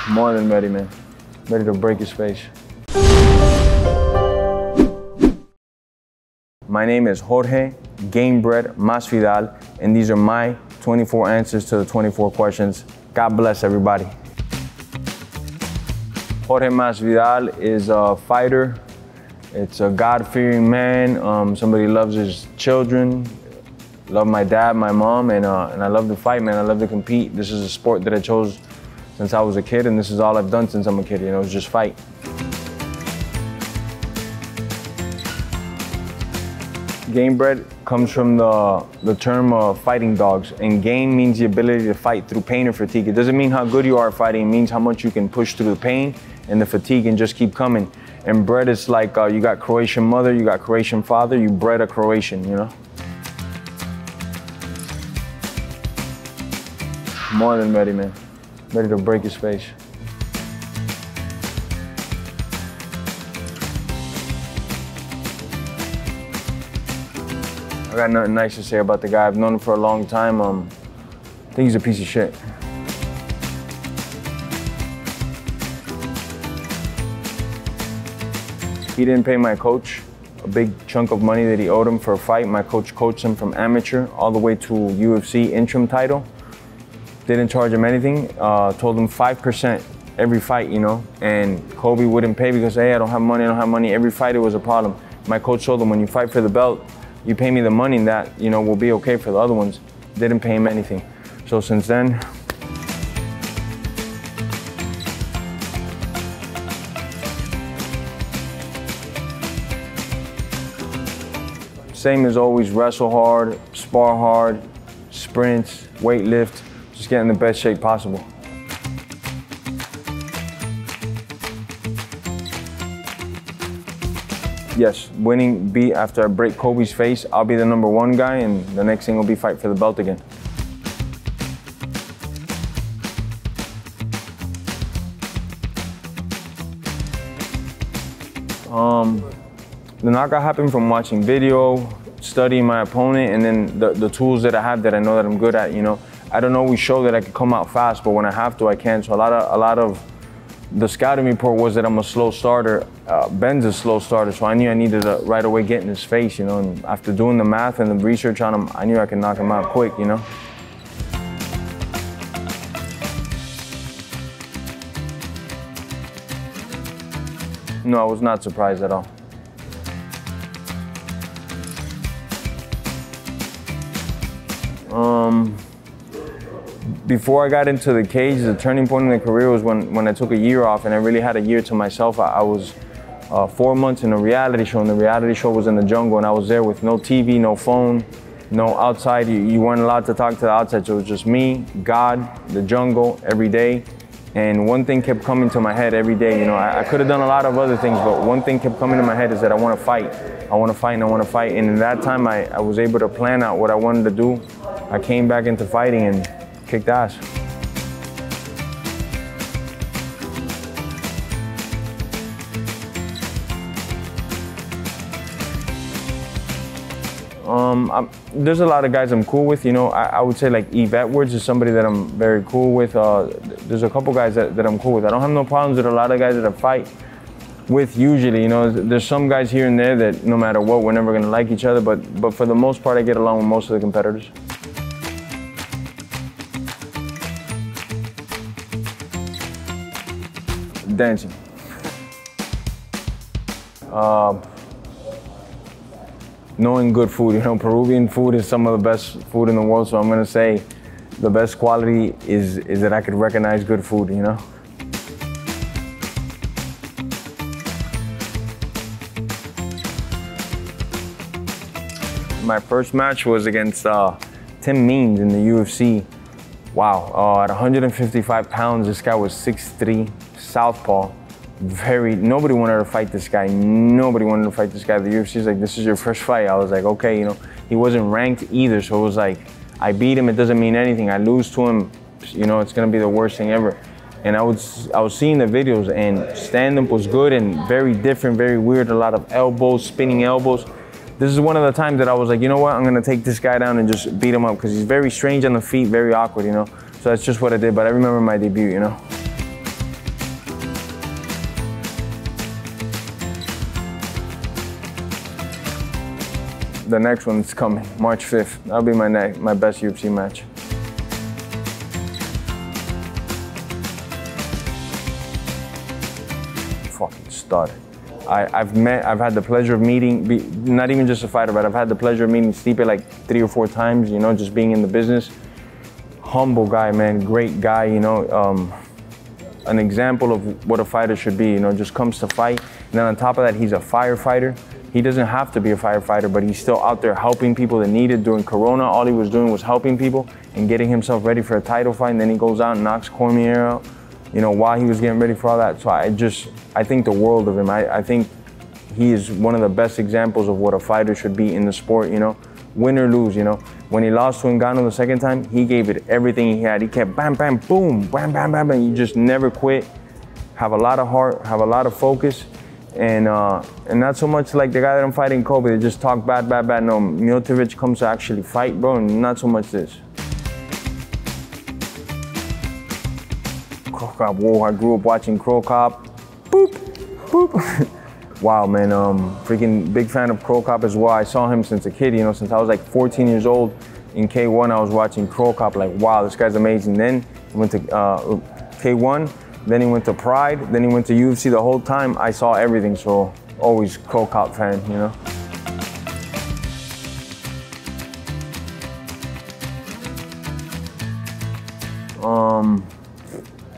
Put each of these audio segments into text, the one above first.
More than ready, man. Ready to break his face. My name is Jorge Masvidal, and these are my 24 answers to the 24 questions. God bless everybody. Jorge Masvidal is a fighter. It's a God-fearing man. Somebody loves his children. Love my dad, my mom, and I love to fight, man. I love to compete. This is a sport that I chose since I was a kid, and this is all I've done since I'm a kid, you know, it's just fight. Game bred comes from the term fighting dogs, and game means the ability to fight through pain or fatigue. It doesn't mean how good you are at fighting, it means how much you can push through the pain and the fatigue and just keep coming. And bred is like you got Croatian mother, you got Croatian father, you bred a Croatian, you know? More than ready, man. Ready to break his face. I got nothing nice to say about the guy. I've known him for a long time. I think he's a piece of shit. He didn't pay my coach a big chunk of money that he owed him for a fight. My coach coached him from amateur all the way to UFC interim title. Didn't charge him anything, told him 5% every fight, you know, and Colby wouldn't pay because, hey, I don't have money. Every fight it was a problem. My coach told him, when you fight for the belt, you pay me the money, and that, you know, will be okay for the other ones. Didn't pay him anything. So since then, same as always, wrestle hard, spar hard, sprints, weight lift, just get in the best shape possible. Yes, winning beat after I break Colby's face, I'll be the #1 guy, and the next thing will be fight for the belt again. The knockout happened from watching video, studying my opponent, and then the tools that I have that I know that I'm good at, you know. I don't always show that I can come out fast, but when I have to, I can. So a lot of the scouting report was that I'm a slow starter. Ben's a slow starter, so I knew I needed to right away get in his face, you know. And after doing the math and the research on him, I knew I could knock him out quick, you know. No, I was not surprised at all. Before I got into the cage, the turning point in the career was when I took a year off, and I really had a year to myself. I was 4 months in a reality show, and the reality show was in the jungle, and I was there with no TV, no phone, no outside. You weren't allowed to talk to the outside, so it was just me, God, the jungle, every day. And one thing kept coming to my head every day. You know, I could have done a lot of other things, but one thing kept coming to my head is that I want to fight. I want to fight and I want to fight. And in that time, I was able to plan out what I wanted to do. I came back into fighting and kicked ass. There's a lot of guys I'm cool with, you know. I would say like Eve Edwards is somebody that I'm very cool with. There's a couple guys that I'm cool with. I don't have no problems with a lot of guys that I fight with usually, you know. There's some guys here and there that no matter what, we're never gonna like each other, but for the most part, I get along with most of the competitors. Dancing. Knowing good food, you know, Peruvian food is some of the best food in the world, so I'm gonna say the best quality is that I could recognize good food, you know. My first match was against Tim Means in the UFC. Wow, at 155 pounds, this guy was 6'3", southpaw. Nobody wanted to fight this guy. Nobody wanted to fight this guy. The UFC's like, this is your first fight. I was like, okay, you know. He wasn't ranked either, so it was like, I beat him, it doesn't mean anything. I lose to him, you know, it's gonna be the worst thing ever. And I was seeing the videos, and stand-up was good and very different, very weird, a lot of elbows, spinning elbows. This is one of the times that I was like, you know what, I'm gonna take this guy down and just beat him up, because he's very strange on the feet, very awkward, you know. So that's just what I did, but I remember my debut, you know. the next one's coming, March 5th. That'll be my best UFC match. Fucking stud. I've had the pleasure of meeting, not even just a fighter, but I've had the pleasure of meeting Stipe like 3 or 4 times, you know, just being in the business. Humble guy, man, great guy, you know, an example of what a fighter should be, you know, just comes to fight. And then on top of that, he's a firefighter. He doesn't have to be a firefighter, but he's still out there helping people that need it. During Corona, all he was doing was helping people and getting himself ready for a title fight. And then he goes out and knocks Cormier out, you know, while he was getting ready for all that. So I think the world of him. I think he is one of the best examples of what a fighter should be in the sport, you know, win or lose, you know. When he lost to Ngannou the second time, he gave it everything he had. He kept bam, bam, boom, bam, bam, bam, and you just never quit. Have a lot of heart, have a lot of focus, and not so much like the guy that I'm fighting, Colby, they just talk bad, bad, bad. No, Miocic comes to actually fight, bro, and not so much this. Cro Cop, whoa, I grew up watching Cro Cop. Boop, boop. Wow, man, freaking big fan of Cro Cop as well. I saw him since a kid, you know, since I was like 14 years old. In K1, I was watching Cro Cop, like, wow, this guy's amazing. Then he went to K1, then he went to Pride, then he went to UFC. The whole time I saw everything, so always Cro Cop fan, you know.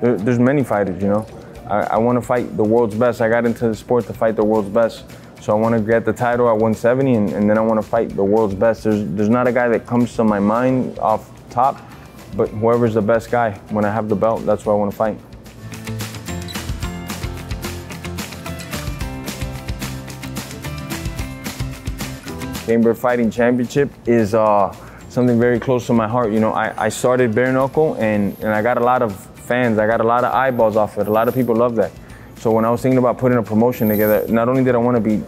There's many fighters, you know. I want to fight the world's best. I got into the sport to fight the world's best. So I want to get the title at 170, and then I want to fight the world's best. There's not a guy that comes to my mind off top, but whoever's the best guy, when I have the belt, that's what I want to fight. Chamber Fighting Championship is something very close to my heart. You know, I started bare knuckle, and I got a lot of fans. I got a lot of eyeballs off it. A lot of people love that. So when I was thinking about putting a promotion together, not only did I want to be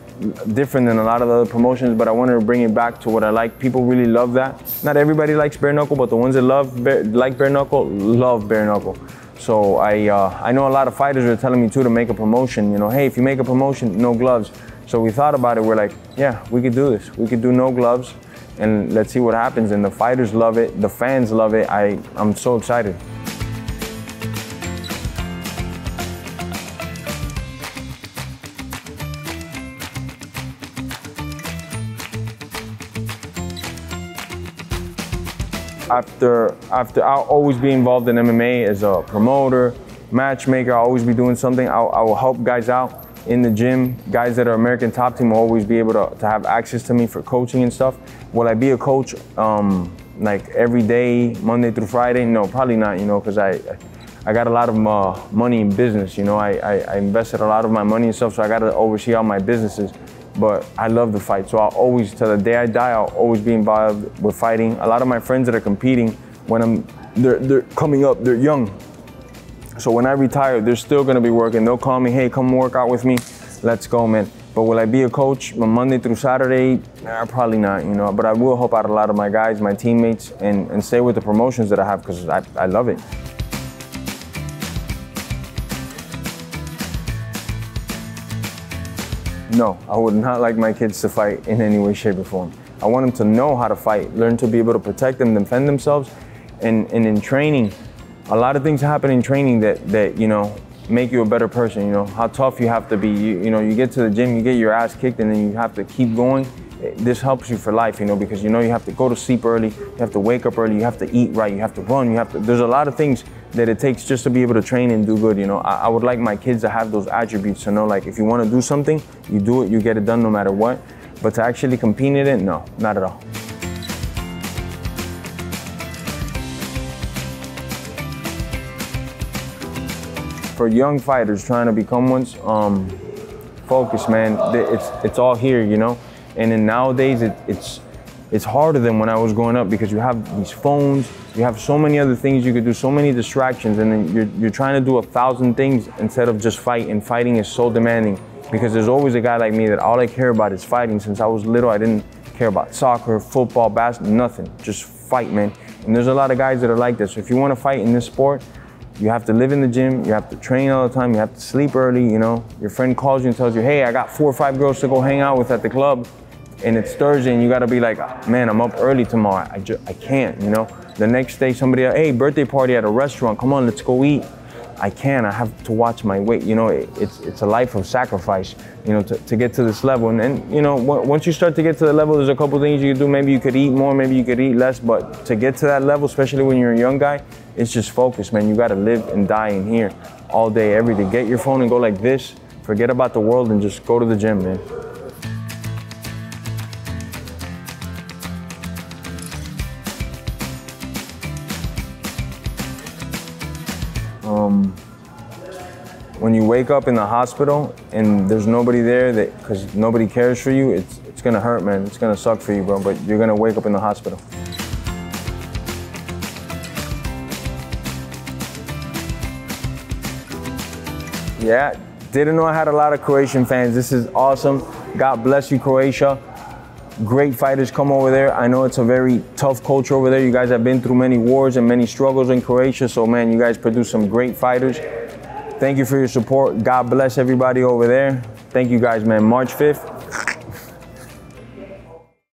different than a lot of the other promotions, but I wanted to bring it back to what I like. People really love that. Not everybody likes bare knuckle, but the ones that like bare knuckle, love bare knuckle. So I know a lot of fighters are telling me too to make a promotion. You know, hey, if you make a promotion, no gloves. So we thought about it. We're like, yeah, we could do this. We could do no gloves, and let's see what happens. And the fighters love it. The fans love it. I'm so excited. After I'll always be involved in MMA as a promoter, matchmaker. I'll always be doing something. I will help guys out in the gym. Guys that are American Top Team will always be able to have access to me for coaching and stuff. Will I be a coach like every day, Monday through Friday? No, probably not, you know, because I got a lot of money in business, you know. I invested a lot of my money and stuff, so I got to oversee all my businesses. But I love the fight, so I'll always, till the day I die, I'll always be involved with fighting. A lot of my friends that are competing, when they're coming up, they're young. So when I retire, they're still gonna be working. They'll call me, hey, come work out with me. Let's go, man. But will I be a coach Monday through Saturday? Nah, probably not, you know. But I will help out a lot of my guys, my teammates, and stay with the promotions that I have, because I love it. No, I would not like my kids to fight in any way, shape, or form. I want them to know how to fight, learn to be able to protect them, defend themselves. And in training, a lot of things happen in training that you know, make you a better person. You know, how tough you have to be. You know, you get to the gym, you get your ass kicked, and then you have to keep going. This helps you for life, you know, because you know you have to go to sleep early, you have to wake up early, you have to eat right, you have to run, there's a lot of things that it takes just to be able to train and do good, you know. I would like my kids to have those attributes, to know, like, if you want to do something, you do it, you get it done no matter what. But to actually compete in it, no, not at all. For young fighters trying to become ones, focus, man. It's all here, you know. And then nowadays, it's harder than when I was growing up, because you have these phones, you have so many other things you could do, so many distractions, and then you're trying to do 1,000 things instead of just fight. And fighting is so demanding, because there's always a guy like me that all I care about is fighting. Since I was little, I didn't care about soccer, football, basketball, nothing. Just fight, man. And there's a lot of guys that are like this. So if you want to fight in this sport, you have to live in the gym, you have to train all the time, you have to sleep early, you know. Your friend calls you and tells you, hey, I got 4 or 5 girls to go hang out with at the club. and it's Thursday and you gotta be like, man, I'm up early tomorrow. I can't, you know? The next day somebody, hey, birthday party at a restaurant, come on, let's go eat. I can't, I have to watch my weight. You know, it's a life of sacrifice, you know, to get to this level. And then, you know, once you start to get to the level, there's a couple things you can do. Maybe you could eat more, maybe you could eat less, but to get to that level, especially when you're a young guy, it's just focus, man. You gotta live and die in here all day, every day. Get your phone and go like this, forget about the world and just go to the gym, man. When you wake up in the hospital and there's nobody there, because nobody cares for you, it's gonna hurt, man. It's gonna suck for you, bro, but you're gonna wake up in the hospital. Yeah, didn't know I had a lot of Croatian fans. This is awesome. God bless you, Croatia. Great fighters come over there. I know it's a very tough culture over there. You guys have been through many wars and many struggles in Croatia, so man, you guys produce some great fighters. Thank you for your support. God bless everybody over there. Thank you guys, man. March 5th,